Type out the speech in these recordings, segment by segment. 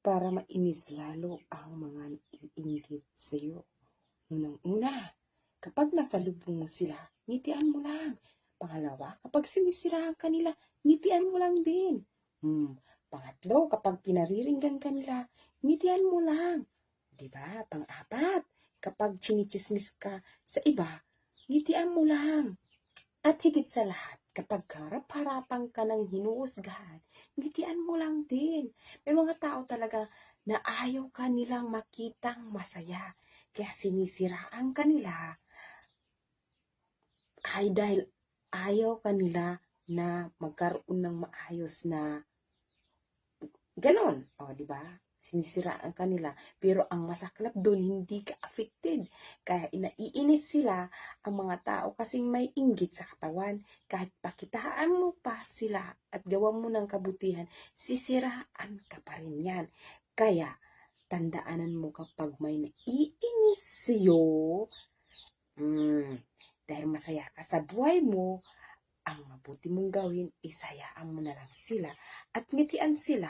para mainis lalo ang mga iinggit sa'yo. Unang-una, kapag nasalubong mo sila, ngitian mo lang. Pangalawa, kapag sinisiraan ka nila, ngitian mo lang din. Pangatlo, kapag pinariringgan ka nila, ngitian mo lang. Diba? Pang-apat, kapag chinichismis ka sa iba, ngitian mo lang. At higit sa lahat, kapag harap-harapan ka ng hinuhusgahan, ngitian mo lang din. May mga tao talaga na ayaw ka nilang makitang masaya. Kaya sinisiraan ka nila ay dahil ayaw ka nila na magkaroon ng maayos na ganon. O, di ba? Sinisiraan ka nila. Pero ang masaklap doon, hindi ka affected. Kaya naiinis sila ang mga tao kasing may inggit sa katawan. Kahit pakitaan mo pa sila at gawan mo ng kabutihan, sisiraan ka pa rin yan. Kaya, tandaanan mo kapag may naiinis sa'yo, dahil masaya ka sa buhay mo, ang mabuti mong gawin, isayaan mo na lang sila at ngitian sila.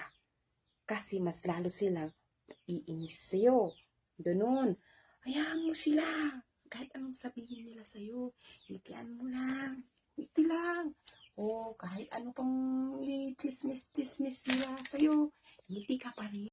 Kasi mas lalo silang iinis sa'yo. Ganun. Hayaan mo sila. Kahit anong sabihin nila sa'yo, ngitian mo lang. Ngiti lang. O kahit ano pang chismis-chismis nila sa'yo, ngiti ka pa rin.